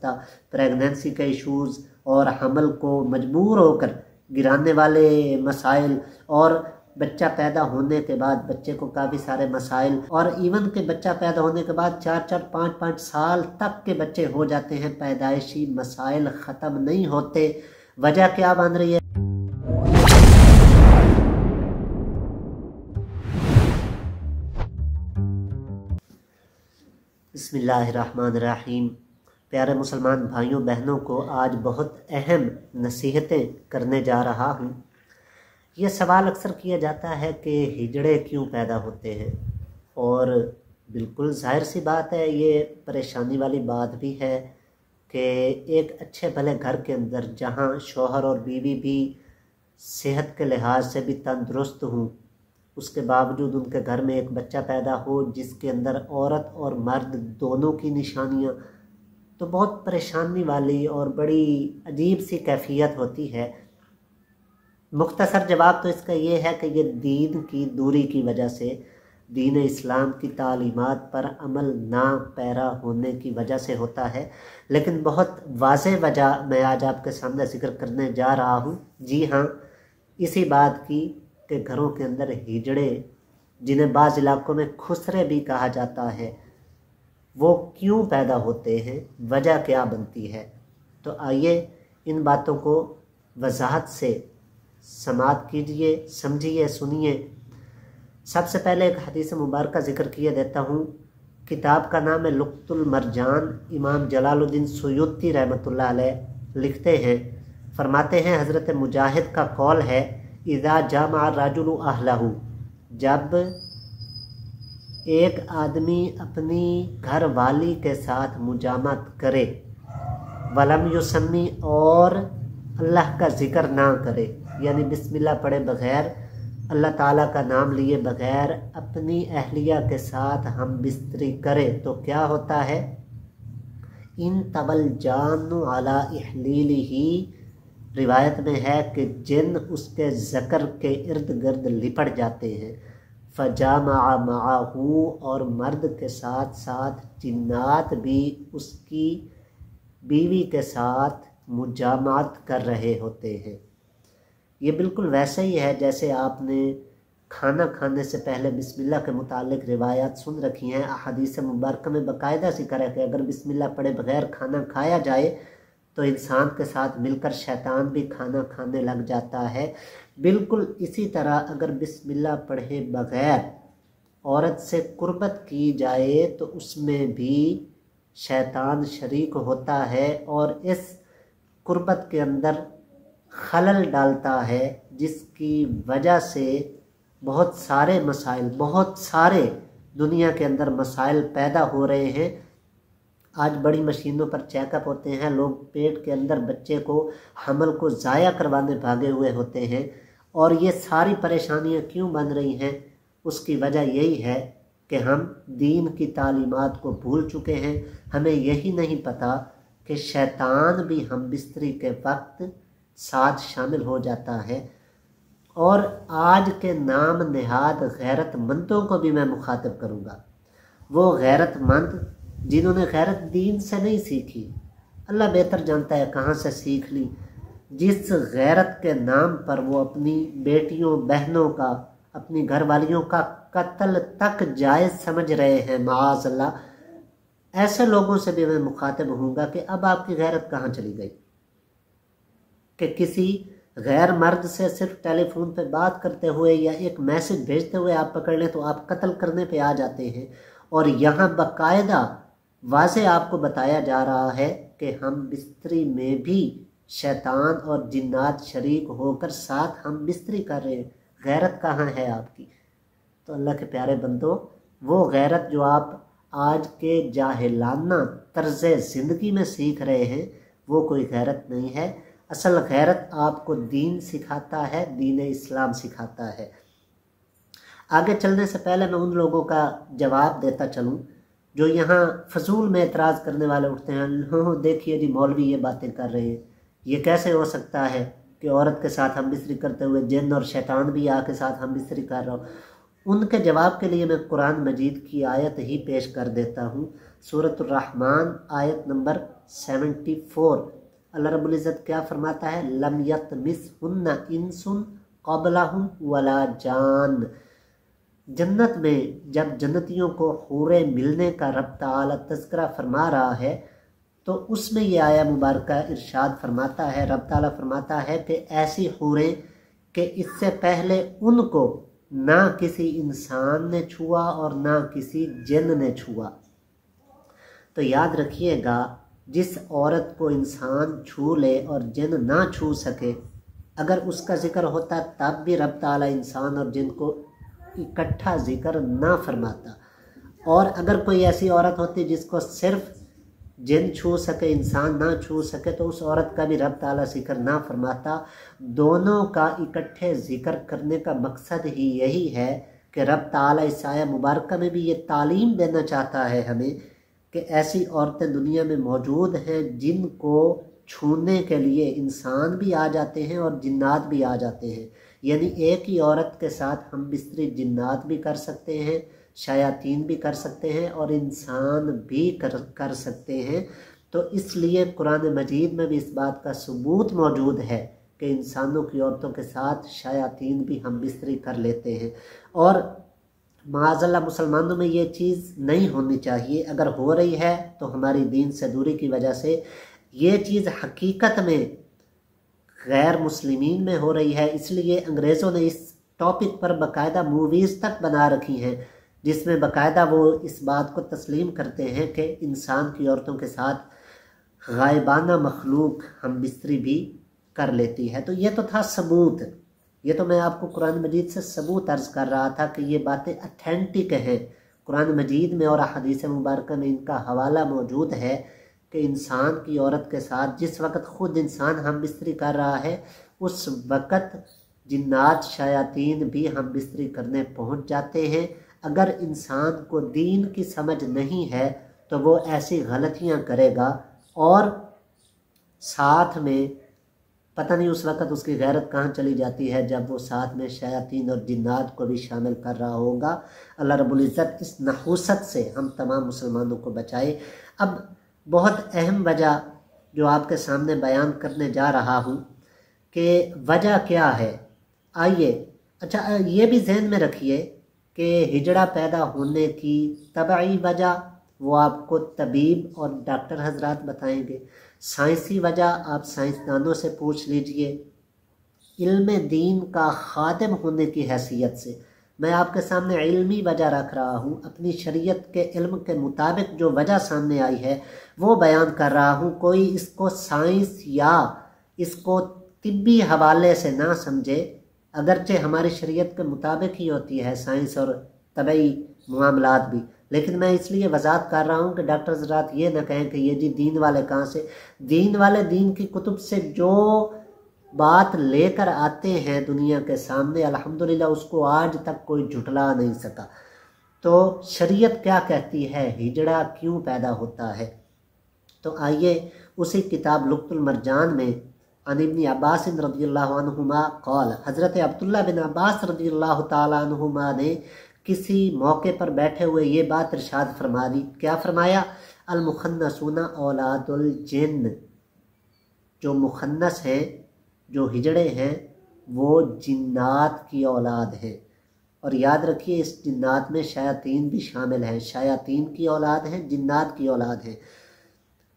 رابطہ, प्रेगनेंसी के इश्यूज़ और हमल को मजबूर होकर गिराने वाले मसाइल, और बच्चा पैदा होने के बाद बच्चे को काफ़ी सारे मसाइल, और इवन के बच्चा पैदा होने के बाद 4-4, 5-5 साल तक के बच्चे हो जाते हैं, पैदाइशी मसाइल ख़त्म नहीं होते. वजह क्या बन रही है? बिस्मिल्लाहिर्रहमानिर्रहीम. प्यारे मुसलमान भाइयों बहनों को आज बहुत अहम नसीहतें करने जा रहा हूँ. ये सवाल अक्सर किया जाता है कि हिजड़े क्यों पैदा होते हैं, और बिल्कुल जाहिर सी बात है, ये परेशानी वाली बात भी है कि एक अच्छे भले घर के अंदर जहाँ शौहर और बीवी भी सेहत के लिहाज से भी तंदुरुस्त हों, उसके बावजूद उनके घर में एक बच्चा पैदा हो जिसके अंदर औरत और मर्द दोनों की निशानियाँ, तो बहुत परेशानी वाली और बड़ी अजीब सी कैफियत होती है. मुख्तसर जवाब तो इसका ये है कि ये दीन की दूरी की वजह से, दीन इस्लाम की तालीमात पर अमल ना पैरा होने की वजह से होता है. लेकिन बहुत वाज़ेह वजह मैं आज आपके सामने जिक्र करने जा रहा हूँ. जी हाँ, इसी बात की कि घरों के अंदर हिजड़े, जिन्हें बाज़ इलाकों में खुसरे भी कहा जाता है, वो क्यों पैदा होते हैं, वजह क्या बनती है. तो आइए इन बातों को वजाहत से समाअत कीजिए, समझिए, सुनिए. सबसे पहले एक हदीस मुबारक जिक्र किए देता हूँ. किताब का नाम है लुक़्तुल मरजान. इमाम जलालुद्दीन सुयूती रहमतुल्लाह अलैह लिखते हैं, फरमाते हैं, हज़रत मुजाहिद का कौल है, इज़ा जामा रजुलु अहलहु, जब एक आदमी अपनी घर वाली के साथ मुजामत करे, वलम युसम्मी, और अल्लाह का ज़िक्र ना करे, यानी बिस्मिल्लाह पढ़े बग़ैर, अल्लाह ताला का नाम लिए बग़ैर अपनी अहलिया के साथ हम बिस्तरी करे, तो क्या होता है? इन तवल जानु अला इहलीलिही, रिवायत में है कि जिन उसके ज़कर के इर्द गिर्द लिपट जाते हैं. फ़जामा माहू, और मर्द के साथ साथ जिन्नात भी उसकी बीवी के साथ मुजामात कर रहे होते हैं. ये बिल्कुल वैसे ही है जैसे आपने खाना खाने से पहले बिस्मिल्लाह के मुतालिक रिवायात सुन रखी हैं. अहादीस मुबारक में बाकायदा ज़िक्र है कि अगर बिस्मिल्लाह पढ़े बगैर खाना खाया जाए तो इंसान के साथ मिलकर शैतान भी खाना खाने लग जाता है. बिल्कुल इसी तरह अगर बिस्मिल्लाह पढ़े बगैर औरत से कुर्बत की जाए तो उसमें भी शैतान शरीक होता है, और इस कुर्बत के अंदर खलल डालता है, जिसकी वजह से बहुत सारे मसाइल, बहुत सारे दुनिया के अंदर मसाइल पैदा हो रहे हैं. आज बड़ी मशीनों पर चेकअप होते हैं, लोग पेट के अंदर बच्चे को, हमल को ज़ाया करवाने भागे हुए होते हैं. और ये सारी परेशानियां क्यों बन रही हैं? उसकी वजह यही है कि हम दीन की तालीमात को भूल चुके हैं. हमें यही नहीं पता कि शैतान भी हम बिस्तरी के वक्त साथ शामिल हो जाता है. और आज के नाम नहाद गैरतमंदों को भी मैं मुखातिब करूँगा. वो गैरतमंद जिन्होंने गैरत दीन से नहीं सीखी, अल्लाह बेहतर जानता है कहाँ से सीख ली, जिस गैरत के नाम पर वो अपनी बेटियों बहनों का, अपनी घरवालियों का कत्ल तक जायज़ समझ रहे हैं, माज़ अल्लाह. ऐसे लोगों से भी मैं मुखातिब होऊंगा कि अब आपकी गैरत कहाँ चली गई कि किसी गैर मर्द से सिर्फ टेलीफोन पे बात करते हुए या एक मैसेज भेजते हुए आप पकड़ लें तो आप कत्ल करने पे आ जाते हैं. और यहाँ बाकायदा वाज़े आपको बताया जा रहा है कि हम बिस्तरी में भी शैतान और जिन्नात शरीक होकर साथ हम बिस्तरी कर रहे हैं. गैरत कहाँ है आपकी? तो अल्लाह के प्यारे बंदो, वो गैरत जो आप आज के जाहिलाना तर्ज़ ज़िंदगी में सीख रहे हैं, वो कोई गैरत नहीं है. असल गैरत आपको दीन सिखाता है, दीन इस्लाम सिखाता है. आगे चलने से पहले मैं उन लोगों का जवाब देता चलूँ जो यहाँ फजूल में एतराज़ करने वाले उठते हैं. लो देखिए जी, मौलवी ये बातें कर रहे हैं, ये कैसे हो सकता है कि औरत के साथ हम बिस्तरी करते हुए जिन और शैतान भी आके साथ हम बिस्तरी कर रहा हो. उनके जवाब के लिए मैं कुरान मजीद की आयत ही पेश कर देता हूँ। सूरत रहमान आयत नंबर 74। अल्लाह रब्बुल इज़्ज़त क्या फरमाता है, लम यतमिसहुन्ना इंसुन क़ब्लहुम वला जान। जन्नत में जब जन्नतियों को हूरे मिलने का रब ताला तज़किरा फरमा रहा है तो उसमें ये आया मुबारका इरशाद फरमाता है, रब ताला फरमाता है कि ऐसी हूरें कि इससे पहले उनको ना किसी इंसान ने छुआ और ना किसी जिन ने छुआ। तो याद रखिएगा, जिस औरत को इंसान छू ले और जिन ना छू सके, अगर उसका जिक्र होता तब भी रब ताला इंसान और जिन को इकट्ठा जिक्र ना फरमाता। और अगर कोई ऐसी औरत होती जिसको सिर्फ जिन छू सके इंसान ना छू सके तो उस औरत का भी रब ताला जिक्र ना फरमाता। दोनों का इकट्ठे जिक्र करने का मकसद ही यही है कि रब ताला इस आया मुबारका में भी ये तालीम देना चाहता है हमें कि ऐसी औरतें दुनिया में मौजूद हैं जिनको छूने के लिए इंसान भी आ जाते हैं और जिन्नात भी आ जाते हैं। यानी एक ही औरत के साथ हम बिस्तरी जिन्नात भी कर सकते हैं, शयातीन भी कर सकते हैं और इंसान भी कर सकते हैं। तो इसलिए कुरान मजीद में भी इस बात का सबूत मौजूद है कि इंसानों की औरतों के साथ शयातीन भी हम बिस्तरी कर लेते हैं। और माज़अल्लाह मुसलमानों में ये चीज़ नहीं होनी चाहिए। अगर हो रही है तो हमारी दीन से दूरी की वजह से ये चीज़ हकीकत में गैर मुस्लिमीन में हो रही है। इसलिए अंग्रेज़ों ने इस टॉपिक पर बाकायदा मूवीज़ तक बना रखी हैं जिसमें बाकायदा वो इस बात को तस्लीम करते हैं कि इंसान की औरतों के साथ गायबाना मखलूक हम बिस्तरी भी कर लेती है। तो ये तो था सबूत, ये तो मैं आपको कुरान मजीद से सबूत अर्ज़ कर रहा था कि ये बातें अथेंटिक हैं। कुरान मजीद में और हदीस मुबारक में इनका हवाला मौजूद है कि इंसान की औरत के साथ जिस वक़्त ख़ुद इंसान हम बिस्तरी कर रहा है उस वक़्त जिन्नात शयातीन भी हम बिस्तरी करने पहुँच जाते हैं। अगर इंसान को दीन की समझ नहीं है तो वो ऐसी गलतियां करेगा और साथ में पता नहीं उस वक़्त उसकी गैरत कहाँ चली जाती है जब वो साथ में शयातीन और जिन्नात को भी शामिल कर रहा होगा। अल्लाह रब्बुल इज़्ज़त इस नहूसत से हम तमाम मुसलमानों को बचाए। अब बहुत अहम वजह जो आपके सामने बयान करने जा रहा हूँ कि वजह क्या है। आइए, अच्छा ये भी जहन में रखिए कि हिजड़ा पैदा होने की तबई वजह वो आपको तबीब और डॉक्टर हजरात बताएंगे। साइंसी वजह आप साइंसदानों से पूछ लीजिए। इल्म दीन का खादिम होने की हैसियत से मैं आपके सामने इल्मी वजह रख रहा हूँ। अपनी शरीयत के इल्म के मुताबिक जो वजह सामने आई है वो बयान कर रहा हूँ। कोई इसको साइंस या इसको तिब्बी हवाले से ना समझे, अगरचे हमारी शरीयत के मुताबिक ही होती है साइंस और तबई मामलात भी, लेकिन मैं इसलिए वजाहत कर रहा हूँ कि डॉक्टर हज़रात ये ना कहें कि ये जी दीन वाले कहाँ से। दीन वाले दीन की कुतुब से जो बात लेकर आते हैं दुनिया के सामने, अल्हम्दुलिल्लाह उसको आज तक कोई झुठला नहीं सका। तो शरीयत क्या कहती है, हिजड़ा क्यों पैदा होता है। तो आइए उसी किताब लुक़्तुल मरजान में अन इब्न अब्बास रज़ियल्लाहु अन्हुमा क़ाल, हज़रत अब्दुल्ला बिन अब्बास रज़ियल्लाहु ताला अन्हुमा ने किसी मौके पर बैठे हुए ये बात इरशाद फरमा दी। क्या फरमाया, अल मुखन्नसूना औलादुल जिन्न, जो मुखन्नस हैं जो हिजड़े हैं वो जिन्नात की औलाद हैं। और याद रखिए इस जिन्नात में शयातीन भी शामिल हैं, शयातीन की औलाद हैं, जिन्नात की औलाद हैं।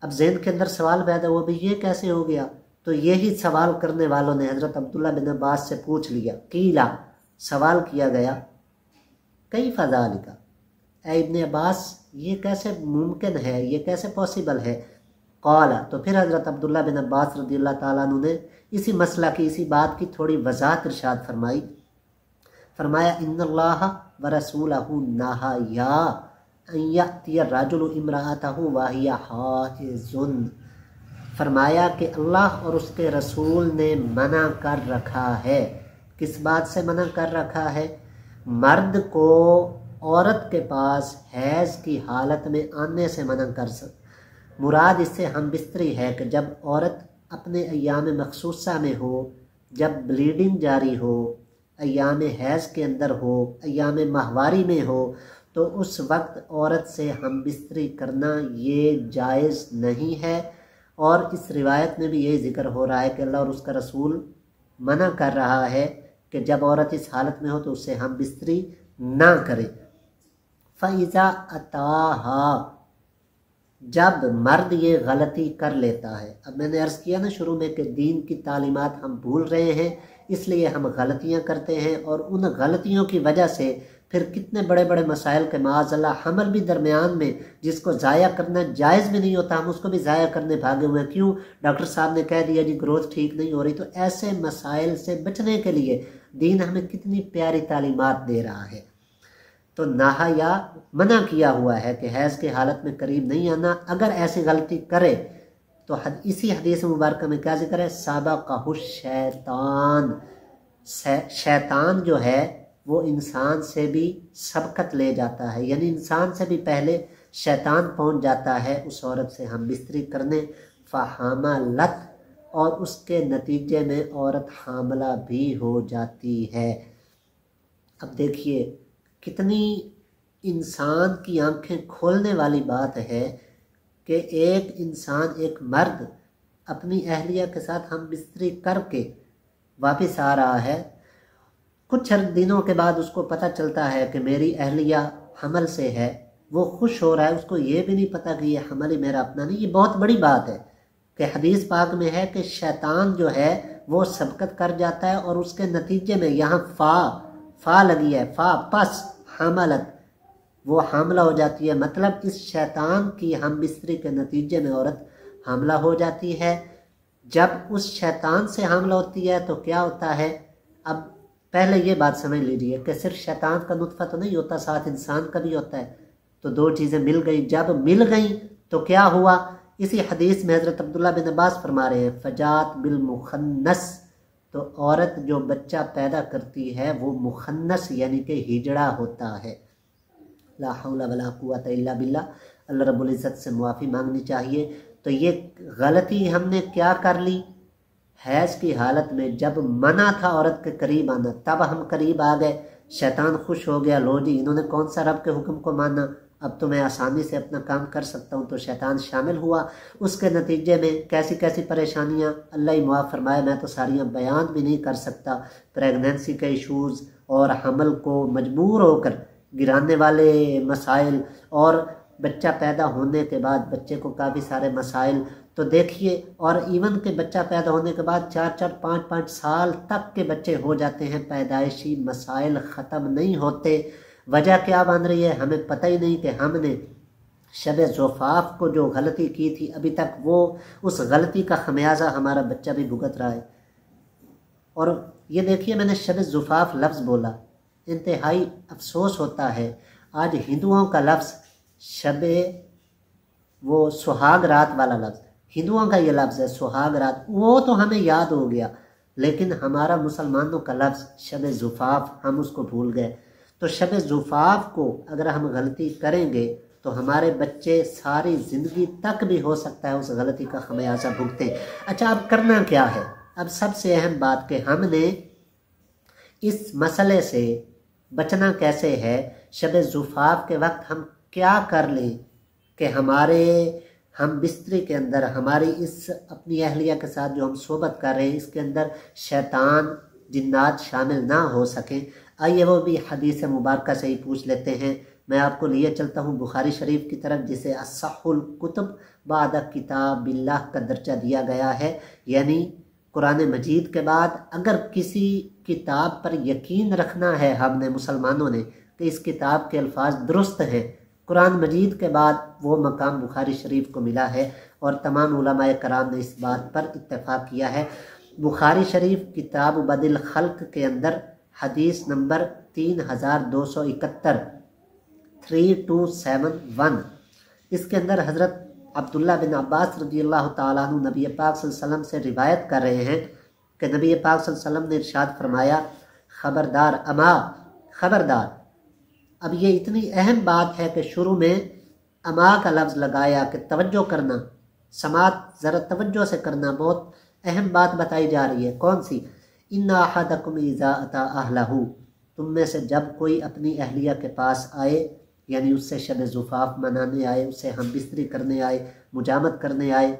अब ज़हन के अंदर सवाल पैदा हुआ, भाई ये कैसे हो गया। तो यही सवाल करने वालों ने हज़रत अब्दुल्ला बिन अब्बास से पूछ लिया। कीला, सवाल किया गया, कई फ़ज़ालिका, ऐ इब्न अब्बास ये कैसे मुमकिन है, ये कैसे पॉसिबल है। क़ाला, तो फिर हज़रत अब्दुल्ला बिन अब्बास रज़ियल्लाहु ताला अन्हु ने इसी मसला की, इसी बात की थोड़ी वज़ाहत इरशाद फरमाई। फरमाया, इन्नल्लाह व रसूलहु नहाया अन यअतिय रजुलु इम्राअतहु व हिय हाइज़ुन। फरमाया कि अल्लाह और उसके रसूल ने मना कर रखा है। किस बात से मना कर रखा है, मर्द को औरत के पास हैज़ की हालत में आने से मना कर मुराद इससे हम बिस्तरी है कि जब औरत अपने अय्याम मखसूसा में हो, जब ब्लीडिंग जारी हो, ایام حیض کے اندر ہو، ایام ماہواری میں ہو، تو اس وقت عورت سے ہم بستری کرنا یہ جائز نہیں ہے۔ اور اس روایت میں بھی یہی ذکر ہو رہا ہے کہ اللہ اور اس کا رسول منع کر رہا ہے کہ جب عورت اس حالت میں ہو تو اس سے ہم بستری نہ کرے۔ فَإِذَا أَتَاهَا، جب مرد یہ غلطی کر لیتا ہے۔ اب میں نے عرض کیا نا شروع میں کہ دین کی تعلیمات ہم بھول رہے ہیں، اس لیے ہم غلطیاں کرتے ہیں، اور ان غلطیوں کی وجہ سے پھر کتنے بڑے بڑے مسائل کے معاذ اللہ حمل بھی درمیان میں، جس کو ضائع کرنا جائز بھی نہیں ہوتا، ہم اس کو بھی ضائع کرنے بھاگے ہوئے ہیں۔ کیوں؟ ڈاکٹر صاحب نے کہہ دیا جی گروتھ ٹھیک نہیں ہو رہی۔ تو ایسے مسائل سے بچنے کے لیے دین ہمیں کتنی پیاری تعلیمات دے رہا ہے۔ تو نہا یا منع کیا ہوا ہے کہ حیض کی حالت میں قریب نہیں آنا۔ اگر ایسی غلطی کرے تو اسی حدیث مبارکہ میں کیا ذکر ہے؟ سابقہ الشیطان، شیطان جو ہے وہ انسان سے بھی سبقت لے جاتا ہے، یعنی انسان سے بھی پہلے شیطان پہنچ جاتا ہے اس عورت سے ہم بستری کرنے۔ فحاملت، اور اس کے نتیجے میں عورت حاملہ بھی ہو جاتی ہے۔ اب دیکھیے کتنی انسان کی آنکھیں کھولنے والی بات ہے کہ ایک انسان، ایک مرد اپنی اہلیہ کے ساتھ ہم بستری کر کے واپس آ رہا ہے، کچھ دنوں کے بعد اس کو پتہ چلتا ہے کہ میری اہلیہ حمل سے ہے، وہ خوش ہو رہا ہے، اس کو یہ بھی نہیں پتہ کہ یہ حمل ہی میرا اپنا نہیں۔ یہ بہت بڑی بات ہے کہ حدیث پاک میں ہے کہ شیطان جو ہے وہ سبقت کر جاتا ہے، اور اس کے نتیجے میں یہاں فا لگی ہے، فا پس حاملت، وہ حاملہ ہو جاتی ہے۔ مطلب اس شیطان کی ہم بستری کے نتیجے میں عورت حاملہ ہو جاتی ہے۔ جب اس شیطان سے حاملہ ہوتی ہے تو کیا ہوتا ہے؟ اب پہلے یہ بات سمجھ لیجیے کہ صرف شیطان کا نطفہ تو نہیں ہوتا، ساتھ انسان کا بھی ہوتا ہے۔ تو دو چیزیں مل گئی، جب مل گئیں تو کیا ہوا؟ اسی حدیث میں حضرت عبداللہ بن عباس فرما رہے ہیں فجات بالمخنث، تو عورت جو بچہ پیدا کرتی ہے وہ مخنث یعنی کہ ہجڑا ہوتا ہے۔ لا حول ولا قوت الا باللہ، اللہ رب العزت سے معافی مانگنی چاہیے۔ تو یہ غلطی ہم نے کیا کر لی؟ حیض کی حالت میں جب منع تھا عورت کے قریب آنا، تب ہم قریب آ گئے، شیطان خوش ہو گیا، لو جی انہوں نے کون سا رب کے حکم کو مانا، اب تو میں آسانی سے اپنا کام کر سکتا ہوں، تو شیطان شامل ہوا۔ اس کے نتیجے میں کیسی کیسی پریشانیاں، اللہ ہی معاف فرمائے، میں تو ساریاں بیان بھی نہیں کر سکتا۔ پریگنینسی کے ایشوز اور حمل کو مجبور ہو کر گرانے والے مسائل، اور بچہ پیدا ہونے کے بعد بچے کو کافی سارے مسائل۔ تو دیکھیے، اور ایون کہ بچہ پیدا ہونے کے بعد 4 5 سال تک کے بچے ہو جاتے ہیں، پیدائشی مسائل ختم نہیں ہوتے۔ وجہ کیا بن رہی ہے ہمیں پتہ ہی نہیں کہ ہم نے شب زفاف کو جو غلطی کی تھی ابھی تک وہ اس غلطی کا خمیازہ ہمارا بچہ بھی بھگت رہا ہے۔ اور یہ دیکھیے میں نے شب زفاف لفظ بولا، انتہائی افسوس ہوتا ہے آج ہندوؤں کا لفظ شب وہ سہاگ رات والا لفظ، ہندوؤں کا یہ لفظ ہے سہاگ رات، وہ تو ہمیں یاد ہو گیا، لیکن ہمارا مسلمانوں کا لفظ شب زفاف ہم اس کو بھول گئے۔ تو شب زفاف کو اگر ہم غلطی کریں گے تو ہمارے بچے ساری زندگی تک بھی ہو سکتا ہے اس غلطی کا خمیازہ بھگتیں۔ اچھا اب کرنا کیا ہے؟ اب سب سے اہم بات کہ ہم نے اس مسئلے سے بچنا کیسے ہے؟ شب زفاف کے وقت ہم کیا کر لیں کہ ہم بستری کے اندر ہماری اس اپنی اہلیہ کے ساتھ جو ہم صحبت کر رہے ہیں اس کے اندر شیطان جنات شامل نہ ہو سکیں۔ آئیے وہ بھی حدیث مبارکہ سے ہی پوچھ لیتے ہیں۔ میں آپ کو لیے چلتا ہوں بخاری شریف کی طرف، جسے اصح الکتب بعد کتاب اللہ کا درجہ دیا گیا ہے، یعنی قرآن مجید کے بعد اگر کسی کتاب پر یقین رکھنا ہے ہم نے مسلمانوں نے کہ اس کتاب کے الفاظ درست ہیں، قرآن مجید کے بعد وہ مقام بخاری شریف کو ملا ہے، اور تمام علماء کرام نے اس بات پر اتفاق کیا ہے۔ بخاری شریف کتاب بدل خلق کے اندر حدیث نمبر 3271 3271، اس کے اندر حضرت عبداللہ بن عباس رضی اللہ تعالیٰ عنہ نبی پاک صلی اللہ علیہ وسلم سے روایت کر رہے ہیں کہ نبی پاک صلی اللہ علیہ وسلم نے ارشاد فرمایا خبردار اما، خبردار۔ اب یہ اتنی اہم بات ہے کہ شروع میں اما کا لفظ لگایا کہ توجہ کرنا، سماعت ذرا توجہ سے کرنا، بہت اہم بات بتائی جا رہی ہے۔ کون سی؟ इन्ना अहदकुम इज़ा अता अहलहू, तुम में से जब कोई अपनी अहलिया के पास आए, यानी उससे शब ज़ुफ़ाफ मनाने आए, उससे हम बिस्तरी करने आए, मुजामत करने आए,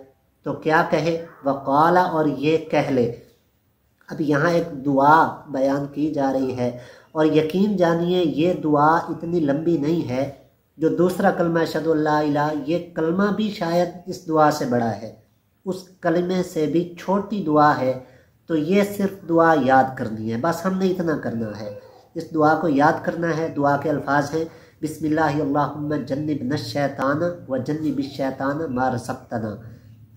तो क्या कहे, वक़ाला, और ये कह ले। अब यहाँ एक दुआ बयान की जा रही है, और यकीन जानिए ये दुआ इतनी लंबी नहीं है। जो दूसरा कलमा अशहदु अल्ला इलाहा, ये कलमा भी शायद इस दुआ से बड़ा है, उस कलमे से भी छोटी दुआ है। तो ये सिर्फ दुआ याद करनी है, बस हमने इतना करना है, इस दुआ को याद करना है। दुआ के अल्फाज हैं, बिस्मिल्लाहि अल्लाहुम्मा जन्निबना शैतान व जन्निबिश शैतान मा रज़क़तना।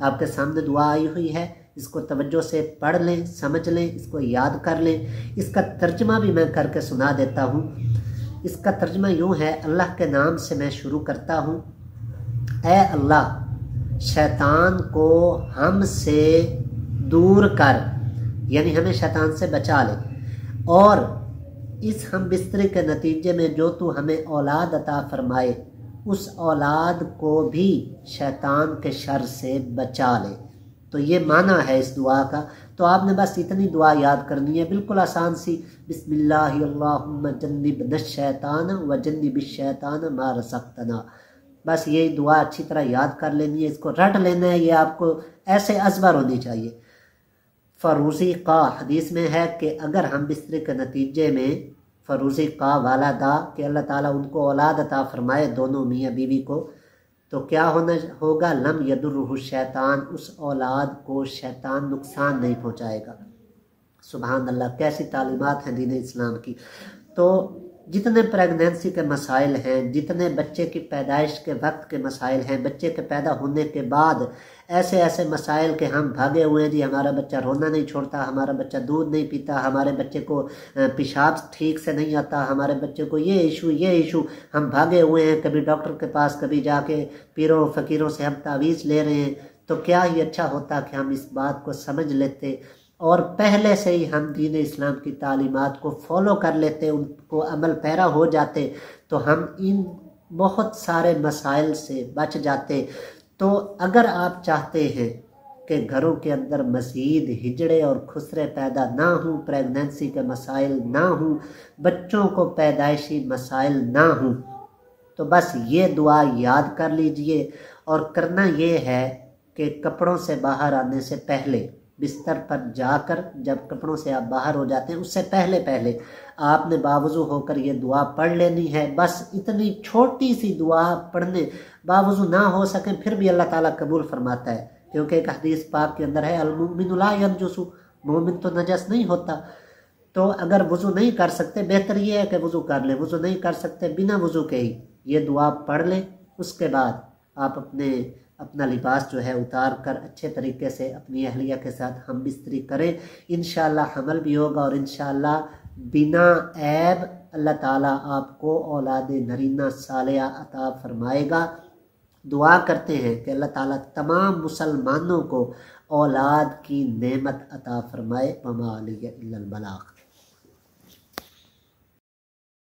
आपके सामने दुआ आई हुई है, इसको तवज्जो से पढ़ लें, समझ लें, इसको याद कर लें। इसका तर्जमा भी मैं करके सुना देता हूँ। इसका तर्जमा यूँ है, अल्लाह के नाम से मैं शुरू करता हूँ। ऐ अल्लाह, शैतान को हमसे दूर कर, यानी हमें शैतान से बचा ले, और इस हम बिस्तरे के नतीजे में जो तू हमें औलाद अता फरमाए, उस औलाद को भी शैतान के शर से बचा ले। तो ये माना है इस दुआ का। तो आपने बस इतनी दुआ याद करनी है, बिल्कुल आसान सी, बिस्मिल्लाहि अल्लाहुम्मा जन्निबना शैतान व जन्निबिश शैतान मा रज़क़तना। बस यही दुआ अच्छी तरह याद कर लेनी है, इसको रट लेना है, ये आपको ऐसे अज़बर होनी चाहिए। फ़रूज़ी का हदीस में है कि अगर हम बिस्तरे के नतीजे में फ़रूज़ी का वाला दा कि अल्लाह ताला उनको औलाद अता फरमाए, दोनों मियाँ बीवी को, तो क्या होगा, लम यदुर्रुहु शैतान, उस औलाद को शैतान नुकसान नहीं पहुँचाएगा। सुभान अल्लाह, कैसी तालीमात हैं दीन इस्लाम की। तो जितने प्रेगनेंसी के मसाइल हैं, जितने बच्चे की पैदाइश के वक्त के मसाइल हैं, बच्चे के पैदा होने के बाद ऐसे ऐसे मसाइल के हम भागे हुए हैं जी, हमारा बच्चा रोना नहीं छोड़ता, हमारा बच्चा दूध नहीं पीता, हमारे बच्चे को पेशाब ठीक से नहीं आता, हमारे बच्चे को ये इशू, हम भागे हुए हैं कभी डॉक्टर के पास, कभी जाके पीरों फ़कीरों से हम तावीज़ ले रहे हैं। तो क्या ही अच्छा होता कि हम इस बात को समझ लेते और पहले से ही हम दीन इस्लाम की तालीमात को फॉलो कर लेते, उनको अमल पैरा हो जाते, तो हम इन बहुत सारे मसाइल से बच जाते। तो अगर आप चाहते हैं कि घरों के अंदर मज़ीद हिजड़े और खुसरे पैदा ना हों, प्रेगनेंसी के मसाइल ना हों, बच्चों को पैदाइशी मसाइल ना हों, तो बस ये दुआ याद कर लीजिए। और करना ये है कि कपड़ों से बाहर आने से पहले, बिस्तर पर जाकर जब कपड़ों से आप बाहर हो जाते हैं, उससे पहले आपने बावज़ू होकर ये दुआ पढ़ लेनी है। बस इतनी छोटी सी दुआ पढ़ने, बावज़ू ना हो सके फिर भी अल्लाह ताला कबूल फरमाता है, क्योंकि एक हदीस पाक के अंदर है, अल-मुमिनु ला यनजुसु, मोमिन तो नजस नहीं होता। तो अगर वज़ू नहीं कर सकते, बेहतर ये है कि वज़ू कर लें। वज़ू नहीं कर सकते, बिना वज़ू के ही ये दुआ पढ़ लें। उसके बाद आप अपना लिबास जो है उतार कर अच्छे तरीके से अपनी अहलिया के साथ हम बिस्तरी करें। इंशाअल्लाह हमल भी होगा, और इंशाअल्लाह बिना ऐब अल्लाह ताला आपको औलाद नरीना सालिया अता फरमाएगा। दुआ करते हैं कि अल्लाह ताला तमाम मुसलमानों को औलाद की नेमत अता फरमाए। वमा अलैया इल्लल बलाग।